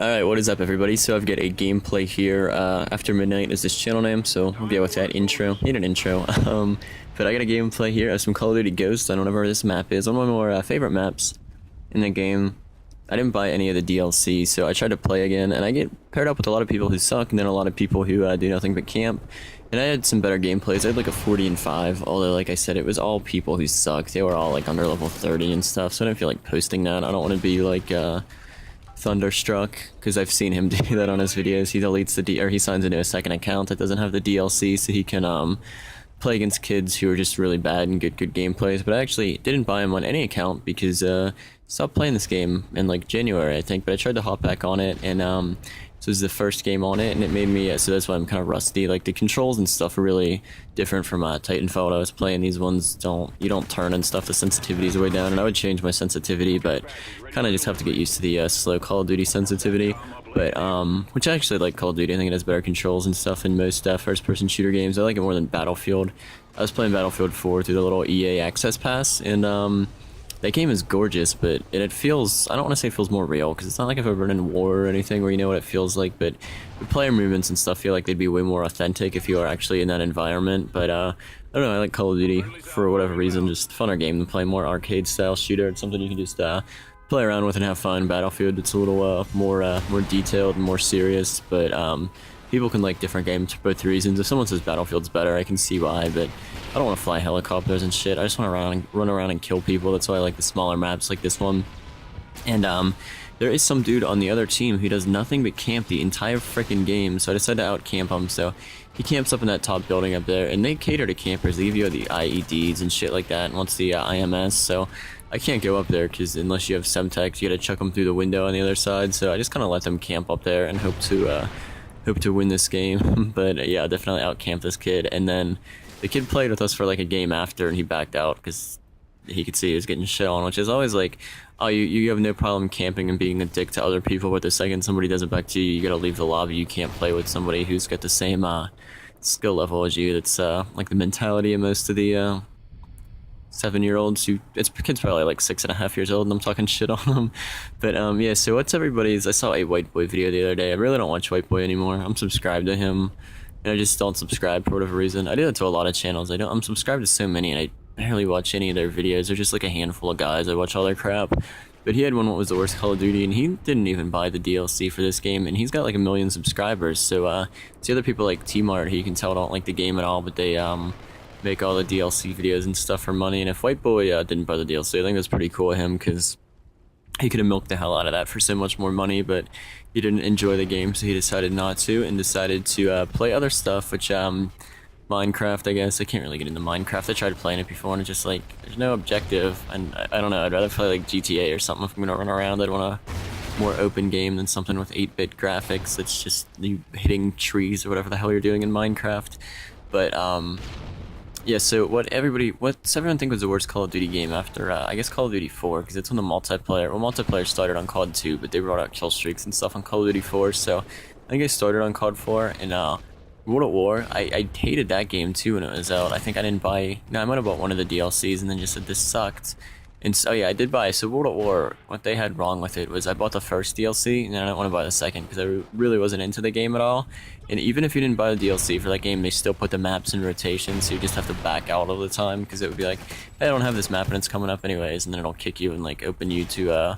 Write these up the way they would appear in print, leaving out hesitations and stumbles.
Alright, what is up everybody? So I've got a gameplay here, After Midnight is this channel name, so we'll get with that intro. Need an intro. But I got a gameplay here of some Call of Duty Ghosts. I don't know where this map is. One of my more favorite maps in the game. I didn't buy any of the DLC, so I tried to play again, and I get paired up with a lot of people who suck, and then a lot of people who do nothing but camp. And I had some better gameplays. I had like a 40 and 5, although like I said, it was all people who suck. They were all like under level 30 and stuff, so I didn't feel like posting that. I don't want to be like, Thunderstruck, because I've seen him do that on his videos. He deletes the he signs into a second account that doesn't have the DLC, so he can play against kids who are just really bad and good gameplays. But I actually didn't buy him on any account because stopped playing this game in like January, I think. But I tried to hop back on it, and this was the first game on it, and it made me so that's why I'm kind of rusty. Like the controls and stuff are really different from Titanfall I was playing. These ones you don't turn and stuff. The sensitivity is way down, and I would change my sensitivity, but kind of just have to get used to the slow Call of Duty sensitivity. But which I actually like Call of Duty. I think it has better controls and stuff in most first-person shooter games. I like it more than Battlefield. I was playing Battlefield 4 through the little EA Access Pass, and that game is gorgeous, but it feels, I don't want to say it feels more real, because it's not like I've ever been in war or anything where you know what it feels like, but the player movements and stuff feel like they'd be way more authentic if you are actually in that environment. But I don't know, I like Call of Duty for whatever reason, just a funner game than play more arcade-style shooter. It's something you can just play around with and have fun. Battlefield, it's a little more detailed and more serious, but people can like different games for both reasons. If someone says Battlefield's better, I can see why, but I don't want to fly helicopters and shit. I just want to run around and kill people. That's why I like the smaller maps like this one. And there is some dude on the other team who does nothing but camp the entire freaking game, so I decided to out-camp him. So he camps up in that top building up there, and they cater to campers. They give you the IEDs and shit like that, and wants the IMS, so I can't go up there, because unless you have Semtex, you gotta chuck them through the window on the other side. So I just kind of let them camp up there and hope to win this game. But yeah, definitely out-camp this kid. And then the kid played with us for like a game after, and he backed out because he could see he was getting shit on, which is always like, oh, you have no problem camping and being a dick to other people, but the second somebody does it back to you, you gotta leave the lobby. You can't play with somebody who's got the same skill level as you. That's like the mentality of most of the 7-year-olds who, it's kid's probably like 6.5 years old, and I'm talking shit on them. But yeah, so what's everybody's, I saw a White Boy video the other day. I really don't watch White Boy anymore. I'm subscribed to him, and I just don't subscribe for whatever reason. I do that to a lot of channels. I'm subscribed to so many, and I barely watch any of their videos. There's just like a handful of guys. I watch all their crap. But he had one, what was the worst Call of Duty, and he didn't even buy the DLC for this game, and he's got like 1 million subscribers. So it's other people like T-Mart who you can tell don't like the game at all, but they make all the DLC videos and stuff for money. And if White Boy didn't buy the DLC, I think that's pretty cool of him, because he could have milked the hell out of that for so much more money, but he didn't enjoy the game, so he decided not to, and decided to play other stuff, which Minecraft, I guess. I can't really get into Minecraft. I tried playing it before, and it's just like, there's no objective, and I don't know, I'd rather play like GTA or something. If I'm gonna run around, I'd want a more open game than something with 8-bit graphics. It's just you hitting trees or whatever the hell you're doing in Minecraft. But yeah, so what's everyone think was the worst Call of Duty game after, I guess Call of Duty 4, because it's when the multiplayer started on COD 2, but they brought out kill streaks and stuff on Call of Duty 4, so I think I started on COD 4, and World at War, I hated that game too when it was out. I think I didn't buy, no, I might have bought one of the DLCs and then just said this sucked. And so, yeah, I did buy, so World at War, what they had wrong with it was I bought the first DLC, and then I didn't want to buy the second, because I really wasn't into the game at all. And even if you didn't buy the DLC for that game, they still put the maps in rotation, so you just have to back out all the time, because it would be like, hey, I don't have this map, and it's coming up anyways, and then it'll kick you and, like, open you to,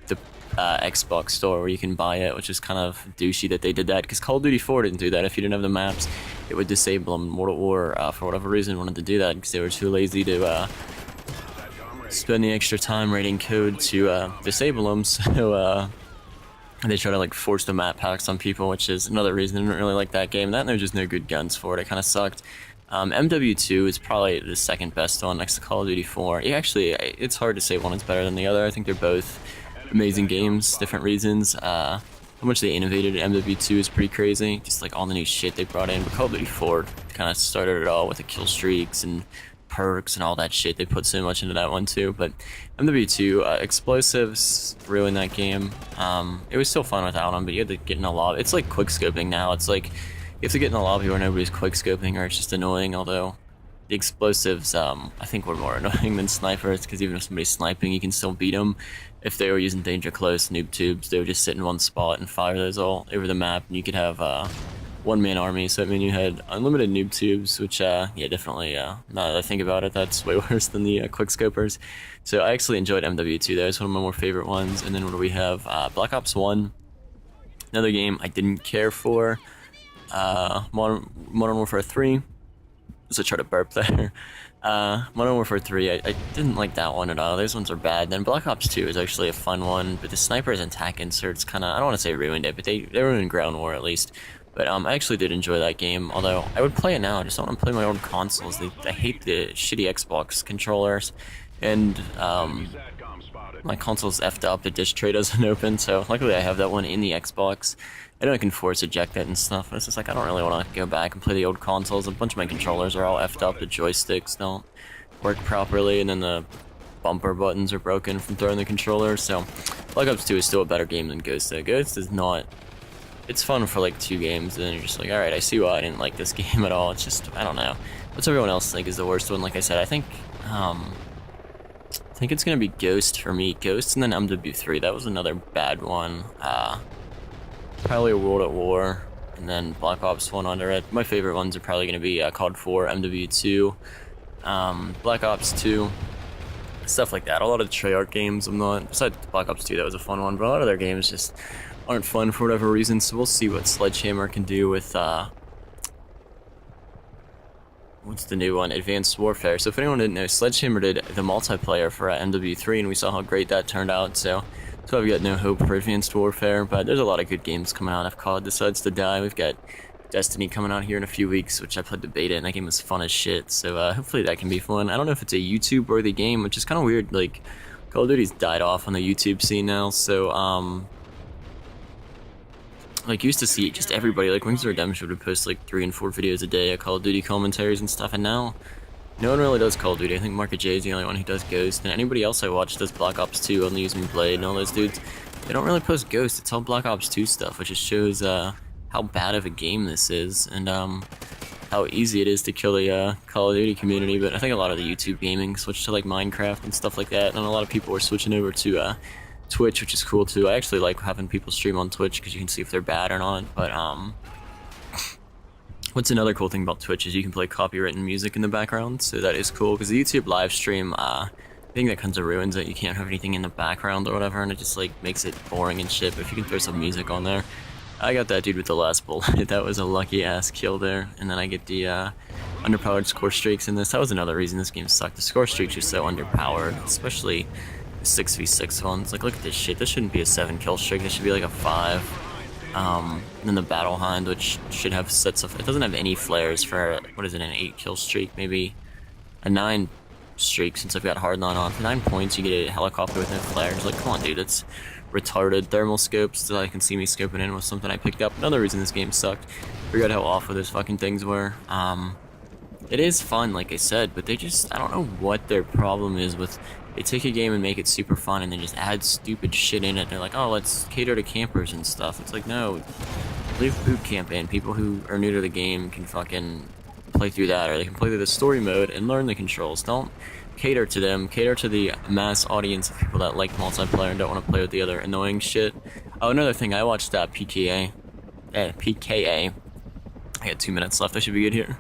the Xbox store where you can buy it, which is kind of douchey that they did that, because Call of Duty 4 didn't do that. If you didn't have the maps, it would disable them. World at War, for whatever reason, wanted to do that, because they were too lazy to, spend the extra time writing code to disable them, so they try to like force the map packs on people, which is another reason I didn't really like that game. That and there's just no good guns for it. It kind of sucked. MW2 is probably the second best one next to Call of Duty 4. Yeah, actually, it's hard to say one is better than the other. I think they're both amazing games, different reasons. How much they innovated at MW2 is pretty crazy, just like all the new shit they brought in. But Call of Duty 4 kind of started it all with the kill streaks and perks and all that shit. They put so much into that one too. But MW2, explosives ruined that game. It was still fun without them, but you had to get in a lobby. It's like quick scoping now. It's like you have to get in a lobby where nobody's quick scoping, or it's just annoying. Although the explosives, I think, were more annoying than snipers, because even if somebody's sniping, you can still beat them. If they were using danger close noob tubes, they would just sit in one spot and fire those all over the map, and you could have one-man army. So I mean, you had unlimited noob tubes, which yeah, definitely. Now that I think about it, that's way worse than the quick scopers. So I actually enjoyed MW2. That was one of my more favorite ones. And then what do we have? Black Ops 1. Another game I didn't care for. Modern Warfare 3. So I tried to burp there. Modern Warfare 3, I didn't like that one at all. Those ones are bad. Then Black Ops 2 is actually a fun one, but the snipers and tac inserts kind of, I don't want to say ruined it, but they ruined Ground War at least. But I actually did enjoy that game, although I would play it now. I just don't want to play my old consoles. I hate the shitty Xbox controllers, and my console's effed up. The disk tray doesn't open, so luckily I have that one in the Xbox. I know I can force eject it and stuff, but it's just like I don't really want to go back and play the old consoles. A bunch of my controllers are all effed up. The joysticks don't work properly, and then the bumper buttons are broken from throwing the controller. So Black Ops 2 is still a better game than Ghost, though. Ghost is not... It's fun for like 2 games, and then you're just like, alright, I see why I didn't like this game at all. It's just, I don't know. What's everyone else think is the worst one? Like I said, I think it's gonna be Ghost for me. Ghost and then MW3. That was another bad one. Probably a World at War, and then Black Ops 1 under it. My favorite ones are probably gonna be COD 4, MW2, Black Ops 2, stuff like that. A lot of the Treyarch games I'm not, besides Black Ops 2, that was a fun one, but a lot of their games just aren't fun for whatever reason, so we'll see what Sledgehammer can do with, what's the new one? Advanced Warfare. So if anyone didn't know, Sledgehammer did the multiplayer for MW3, and we saw how great that turned out, so I've got no hope for Advanced Warfare, but there's a lot of good games coming out if COD decides to die. We've got Destiny coming out here in a few weeks, which I played the beta, and that game was fun as shit, so hopefully that can be fun. I don't know if it's a YouTube-worthy game, which is kind of weird. Like, Call of Duty's died off on the YouTube scene now, so, like, used to see just everybody, like, Wings of Redemption would post, like, 3 and 4 videos a day of Call of Duty commentaries and stuff, and now no one really does Call of Duty. I think Market J is the only one who does Ghost, and anybody else I watch does Black Ops 2, only using Blade, and all those dudes. They don't really post Ghost, it's all Black Ops 2 stuff, which just shows, how bad of a game this is, and, how easy it is to kill the, Call of Duty community. But I think a lot of the YouTube gaming switched to, like, Minecraft and stuff like that, and a lot of people are switching over to, Twitch, which is cool too. I actually like having people stream on Twitch because you can see if they're bad or not. But what's another cool thing about Twitch is you can play copywritten music in the background, so that is cool. Because the YouTube live stream, I think that kind of ruins it. You can't have anything in the background or whatever, and it just like makes it boring and shit. But if you can throw some music on there, I got that dude with the last bullet. That was a lucky ass kill there. And then I get the underpowered score streaks in this. That was another reason this game sucked. The score streaks are so underpowered, especially 6v6 ones. Like, look at this shit. This shouldn't be a 7 kill streak. This should be like a 5. And then the Battle Hind, which should have sets of... It doesn't have any flares for, what is it, an 8 kill streak? Maybe a 9 streak, since I've got Hardline on. For 9 points, you get a helicopter with no flares. Like, come on, dude. It's retarded. Thermal scopes, so I can see me scoping in with something I picked up. Another reason this game sucked. Forgot how awful those fucking things were. It is fun, like I said, but they just... I don't know what their problem is with... They take a game and make it super fun, and then just add stupid shit in it. They're like, oh, let's cater to campers and stuff. It's like, no, leave boot camp in. People who are new to the game can fucking play through that, or they can play through the story mode and learn the controls. Don't cater to them. Cater to the mass audience of people that like multiplayer and don't want to play with the other annoying shit. Oh, another thing, I watched PKA. PKA. I got 2 minutes left. I should be good here.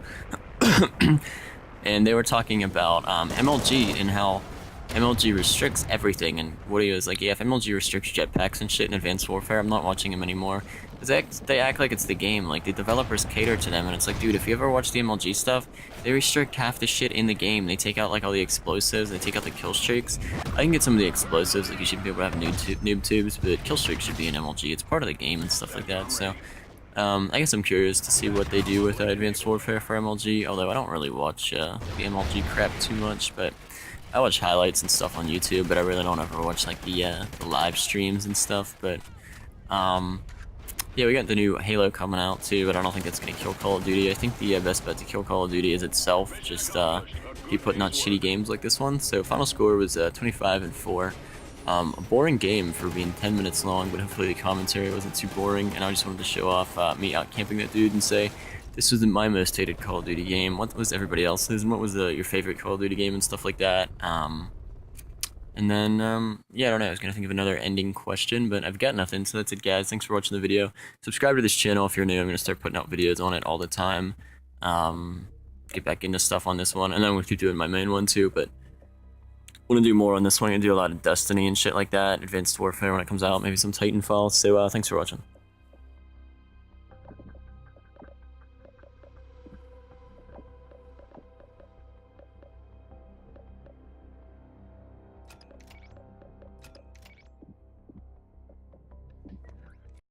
And they were talking about MLG and how MLG restricts everything, and Woody was like, yeah, if MLG restricts jetpacks and shit in Advanced Warfare, I'm not watching him anymore. Because they act like it's the game, like, the developers cater to them, and it's like, dude, if you ever watch the MLG stuff, they restrict half the shit in the game. They take out, like, all the explosives, they take out the kill streaks. I can get some of the explosives, like, you should be able to have noob tubes, but kill streaks should be in MLG. It's part of the game and stuff like that, so... I guess I'm curious to see what they do with Advanced Warfare for MLG, although I don't really watch the MLG crap too much, but... I watch highlights and stuff on YouTube, but I really don't ever watch like the live streams and stuff. But yeah, we got the new Halo coming out too, but I don't think that's gonna kill Call of Duty. I think the best bet to kill Call of Duty is itself. Just keep putting out shitty games like this one. So final score was 25-4. A boring game for being 10 minutes long, but hopefully the commentary wasn't too boring. And I just wanted to show off me out camping that dude and say this was my most hated Call of Duty game. What was everybody else's, and what was your favorite Call of Duty game and stuff like that. And then, yeah, I don't know, I was going to think of another ending question, but I've got nothing, so that's it, guys. Thanks for watching the video. Subscribe to this channel if you're new. I'm going to start putting out videos on it all the time. Get back into stuff on this one, and then I'm going to keep doing my main one, too, but I want to do more on this one. I'm going to do a lot of Destiny and shit like that, Advanced Warfare when it comes out, maybe some Titanfall, so thanks for watching.